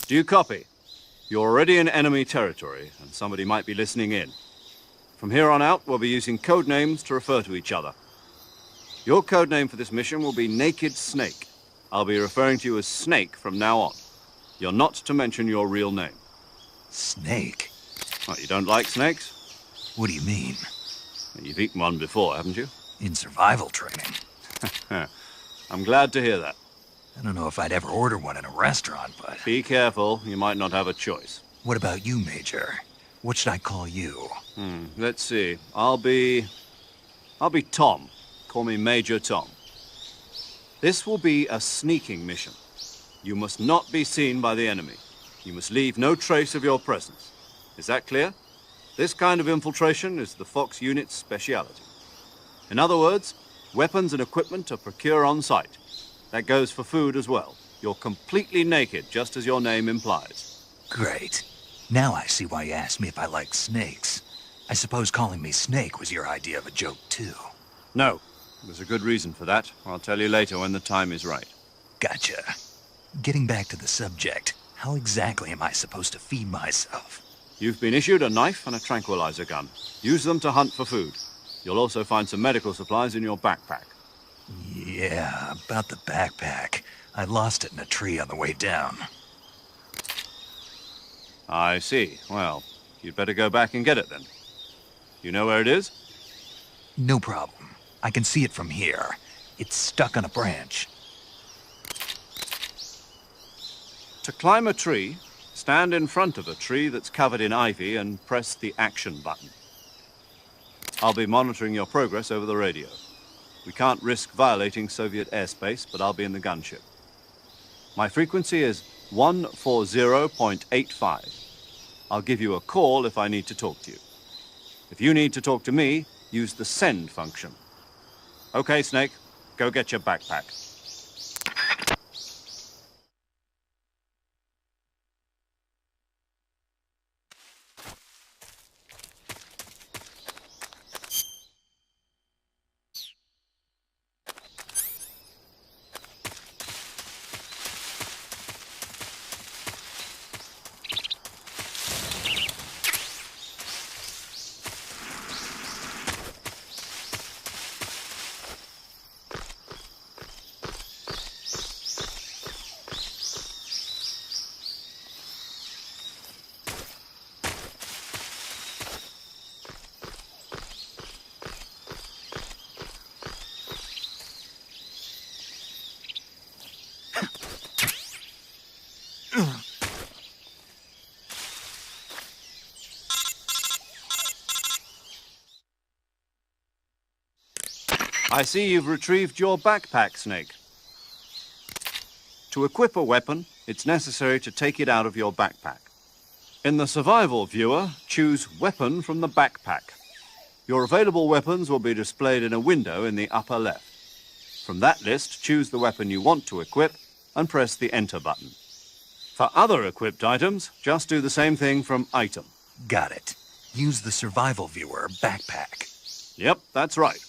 Do you copy? You're already in enemy territory, and somebody might be listening in. From here on out, we'll be using code names to refer to each other. Your code name for this mission will be Naked Snake. I'll be referring to you as Snake from now on. You're not to mention your real name. Snake? What, you don't like snakes? What do you mean? You've eaten one before, haven't you? In survival training. I'm glad to hear that. I don't know if I'd ever order one in a restaurant, but... Be careful, you might not have a choice. What about you, Major? What should I call you? Let's see. I'll be Tom. Call me Major Tom. This will be a sneaking mission. You must not be seen by the enemy. You must leave no trace of your presence. Is that clear? This kind of infiltration is the Fox unit's speciality. In other words, weapons and equipment are procured on site. That goes for food as well. You're completely naked, just as your name implies. Great. Now I see why you asked me if I like snakes. I suppose calling me Snake was your idea of a joke, too. No. There's a good reason for that. I'll tell you later when the time is right. Gotcha. Getting back to the subject, how exactly am I supposed to feed myself? You've been issued a knife and a tranquilizer gun. Use them to hunt for food. You'll also find some medical supplies in your backpack. Yeah, about the backpack. I lost it in a tree on the way down. I see. Well, you'd better go back and get it then. You know where it is? No problem. I can see it from here. It's stuck on a branch. To climb a tree, stand in front of a tree that's covered in ivy and press the action button. I'll be monitoring your progress over the radio. We can't risk violating Soviet airspace, but I'll be in the gunship. My frequency is 140.85. I'll give you a call if I need to talk to you. If you need to talk to me, use the send function. Okay, Snake, go get your backpack. I see you've retrieved your backpack, Snake. To equip a weapon, it's necessary to take it out of your backpack. In the survival viewer, choose Weapon from the backpack. Your available weapons will be displayed in a window in the upper left. From that list, choose the weapon you want to equip and press the Enter button. For other equipped items, just do the same thing from Item. Got it. Use the survival viewer backpack. Yep, that's right.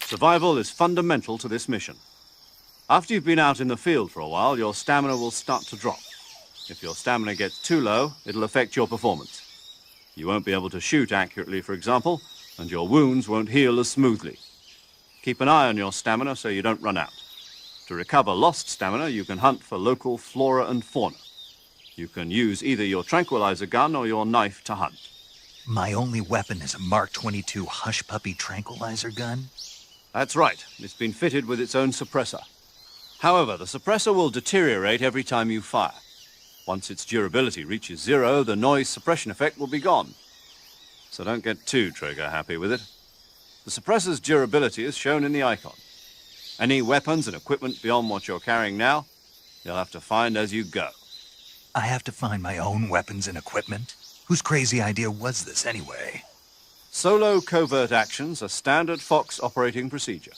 Survival is fundamental to this mission. After you've been out in the field for a while, your stamina will start to drop. If your stamina gets too low, it'll affect your performance. You won't be able to shoot accurately, for example, and your wounds won't heal as smoothly. Keep an eye on your stamina so you don't run out. To recover lost stamina, you can hunt for local flora and fauna. You can use either your tranquilizer gun or your knife to hunt. My only weapon is a Mark 22 Hush Puppy tranquilizer gun? That's right. It's been fitted with its own suppressor. However, the suppressor will deteriorate every time you fire. Once its durability reaches 0, the noise suppression effect will be gone. So don't get too trigger-happy with it. The suppressor's durability is shown in the icon. Any weapons and equipment beyond what you're carrying now, you'll have to find as you go. I have to find my own weapons and equipment? Whose crazy idea was this, anyway? Solo covert actions are standard Fox operating procedure.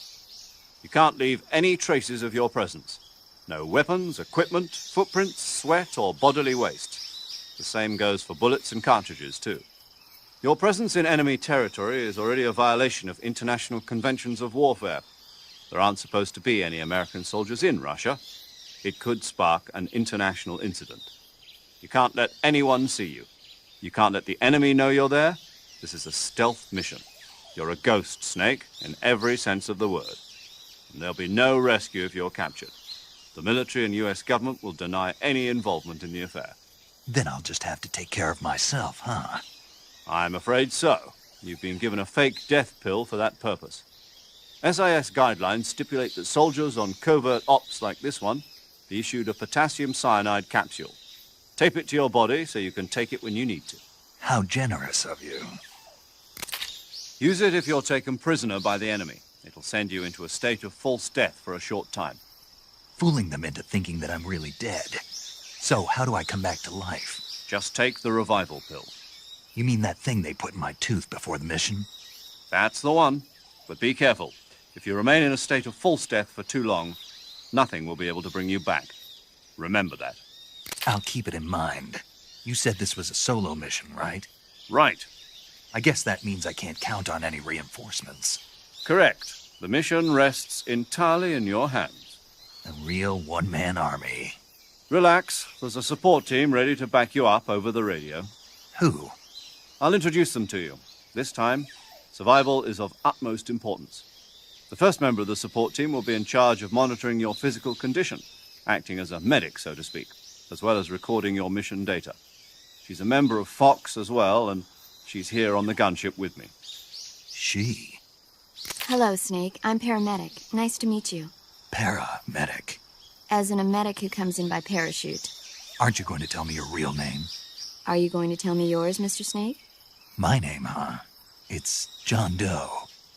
You can't leave any traces of your presence. No weapons, equipment, footprints, sweat, or bodily waste. The same goes for bullets and cartridges, too. Your presence in enemy territory is already a violation of international conventions of warfare. There aren't supposed to be any American soldiers in Russia. It could spark an international incident. You can't let anyone see you. You can't let the enemy know you're there. This is a stealth mission. You're a ghost, Snake, in every sense of the word. And there'll be no rescue if you're captured. The military and US government will deny any involvement in the affair. Then I'll just have to take care of myself, huh? I'm afraid so. You've been given a fake death pill for that purpose. SIS guidelines stipulate that soldiers on covert ops like this one be issued a potassium cyanide capsule. Tape it to your body so you can take it when you need to. How generous of you. Use it if you're taken prisoner by the enemy. It'll send you into a state of false death for a short time. Fooling them into thinking that I'm really dead. So, how do I come back to life? Just take the revival pill. You mean that thing they put in my tooth before the mission? That's the one. But be careful. If you remain in a state of false death for too long, nothing will be able to bring you back. Remember that. I'll keep it in mind. You said this was a solo mission, right? Right. I guess that means I can't count on any reinforcements. Correct. The mission rests entirely in your hands. A real one-man army. Relax. There's a support team ready to back you up over the radio. Who? I'll introduce them to you. This time, survival is of utmost importance. The first member of the support team will be in charge of monitoring your physical condition, acting as a medic, so to speak, as well as recording your mission data. She's a member of Fox as well, and she's here on the gunship with me. She? Hello, Snake. I'm paramedic. Nice to meet you. Paramedic. As in a medic who comes in by parachute. Aren't you going to tell me your real name? Are you going to tell me yours, Mr. Snake? My name, huh? It's John Doe.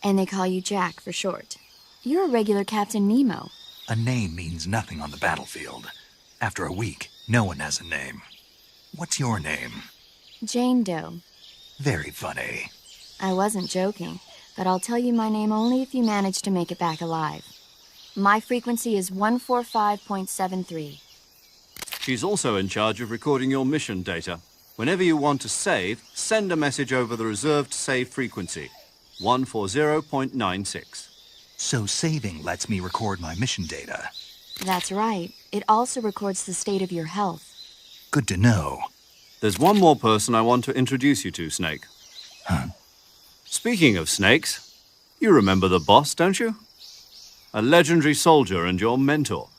And they call you Jack for short. You're a regular Captain Nemo. A name means nothing on the battlefield. After a week, no one has a name. What's your name? Jane Doe. Very funny. I wasn't joking, but I'll tell you my name only if you manage to make it back alive. My frequency is 145.73. She's also in charge of recording your mission data. Whenever you want to save, send a message over the reserved save frequency, 140.96. So saving lets me record my mission data. That's right. It also records the state of your health. Good to know. There's one more person I want to introduce you to, Snake. Huh? Speaking of snakes, you remember the boss, don't you? A legendary soldier and your mentor.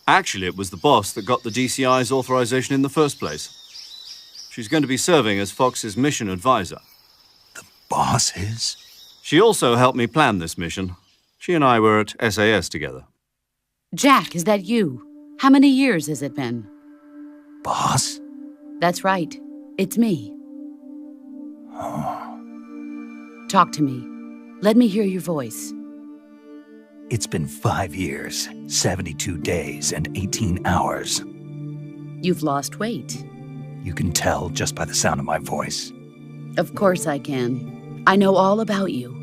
Actually, it was the boss that got the DCI's authorization in the first place. She's going to be serving as Fox's mission advisor. The boss is? She also helped me plan this mission. She and I were at SAS together. Jack, is that you? How many years has it been? Boss? That's right. It's me. Talk to me. Let me hear your voice. It's been 5 years, 72 days, and 18 hours. You've lost weight. You can tell just by the sound of my voice. Of course I can. I know all about you.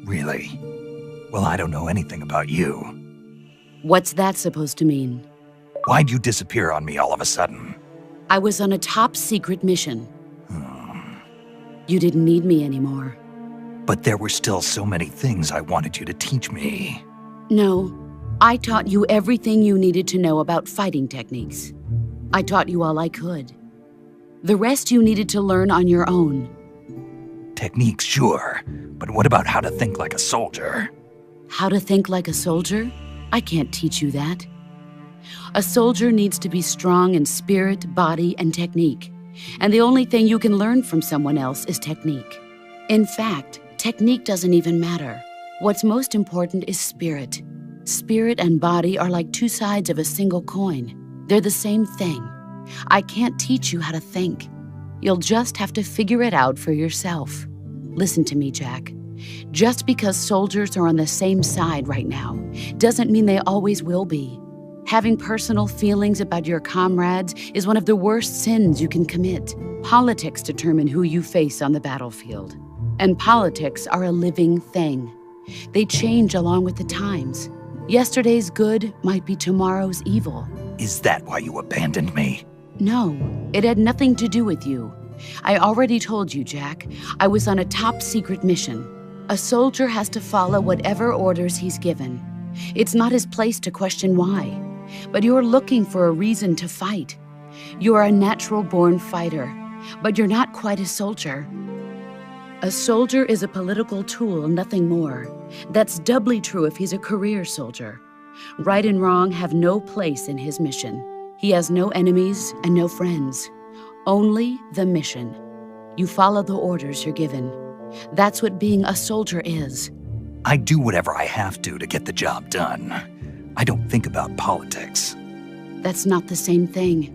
Really? Well, I don't know anything about you. What's that supposed to mean? Why'd you disappear on me all of a sudden? I was on a top-secret mission. You didn't need me anymore. But there were still so many things I wanted you to teach me. No, I taught you everything you needed to know about fighting techniques. I taught you all I could. The rest you needed to learn on your own. Techniques, sure. But what about how to think like a soldier? How to think like a soldier? I can't teach you that. A soldier needs to be strong in spirit, body, and technique. And the only thing you can learn from someone else is technique. In fact, technique doesn't even matter. What's most important is spirit. Spirit and body are like two sides of a single coin. They're the same thing. I can't teach you how to think. You'll just have to figure it out for yourself. Listen to me, Jack. Just because soldiers are on the same side right now doesn't mean they always will be. Having personal feelings about your comrades is one of the worst sins you can commit. Politics determine who you face on the battlefield. And politics are a living thing. They change along with the times. Yesterday's good might be tomorrow's evil. Is that why you abandoned me? No, it had nothing to do with you. I already told you, Jack. I was on a top-secret mission. A soldier has to follow whatever orders he's given. It's not his place to question why. But you're looking for a reason to fight. You are a natural-born fighter, but you're not quite a soldier. A soldier is a political tool, nothing more. That's doubly true if he's a career soldier. Right and wrong have no place in his mission. He has no enemies and no friends. Only the mission. You follow the orders you're given. That's what being a soldier is. I do whatever I have to get the job done. I don't think about politics. That's not the same thing.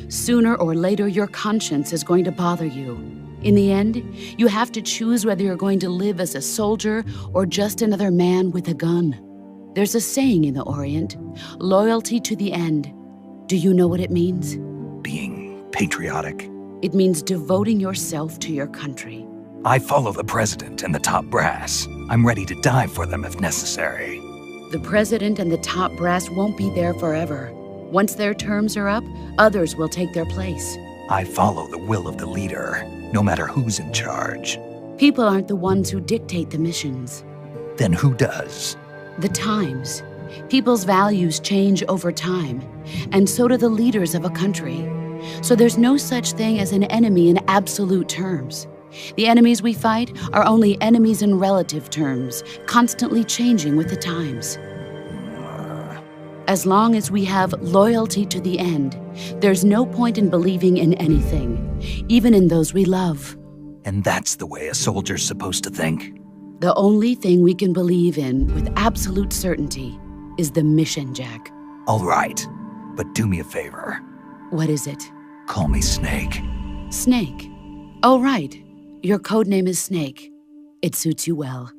Sooner or later, your conscience is going to bother you. In the end, you have to choose whether you're going to live as a soldier or just another man with a gun. There's a saying in the Orient, loyalty to the end. Do you know what it means? Being patriotic. It means devoting yourself to your country. I follow the president and the top brass. I'm ready to die for them if necessary. The president and the top brass won't be there forever. Once their terms are up, others will take their place. I follow the will of the leader, no matter who's in charge. People aren't the ones who dictate the missions. Then who does? The times. People's values change over time, and so do the leaders of a country. So there's no such thing as an enemy in absolute terms. The enemies we fight are only enemies in relative terms, constantly changing with the times. As long as we have loyalty to the end, there's no point in believing in anything, even in those we love. And that's the way a soldier's supposed to think? The only thing we can believe in with absolute certainty is the mission, Jack. All right, but do me a favor. What is it? Call me Snake. Snake? Oh, right. Your code name is Snake. It suits you well.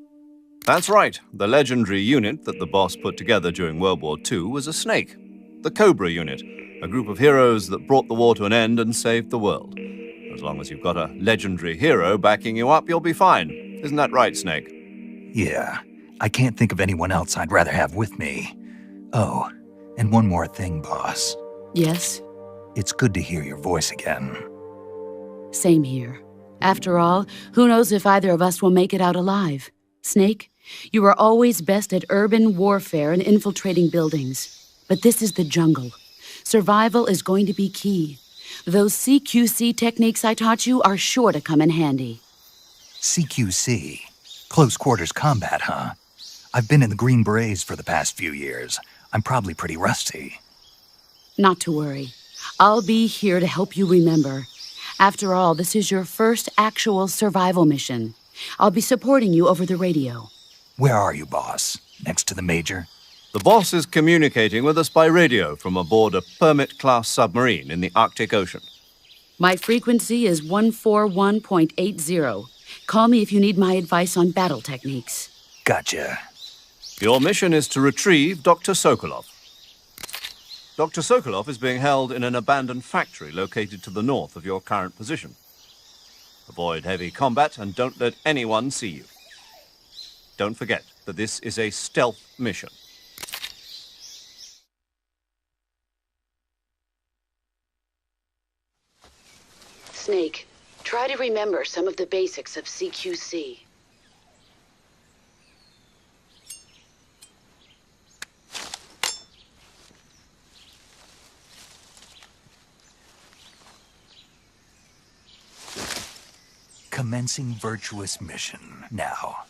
That's right. The legendary unit that the boss put together during World War II was a snake. The Cobra unit, a group of heroes that brought the war to an end and saved the world. As long as you've got a legendary hero backing you up, you'll be fine. Isn't that right, Snake? Yeah, I can't think of anyone else I'd rather have with me. Oh, and one more thing, boss. Yes? It's good to hear your voice again. Same here. After all, who knows if either of us will make it out alive? Snake, you are always best at urban warfare and infiltrating buildings. But this is the jungle. Survival is going to be key. Those CQC techniques I taught you are sure to come in handy. CQC? Close quarters combat, huh? I've been in the Green Berets for the past few years. I'm probably pretty rusty. Not to worry. I'll be here to help you remember. After all, this is your first actual survival mission. I'll be supporting you over the radio. Where are you, boss? Next to the Major? The boss is communicating with us by radio from aboard a Permit-class submarine in the Arctic Ocean. My frequency is 141.80. Call me if you need my advice on battle techniques. Gotcha. Your mission is to retrieve Dr. Sokolov. Dr. Sokolov is being held in an abandoned factory located to the north of your current position. Avoid heavy combat and don't let anyone see you. Don't forget that this is a stealth mission. Snake, try to remember some of the basics of CQC. Commencing virtuous mission now.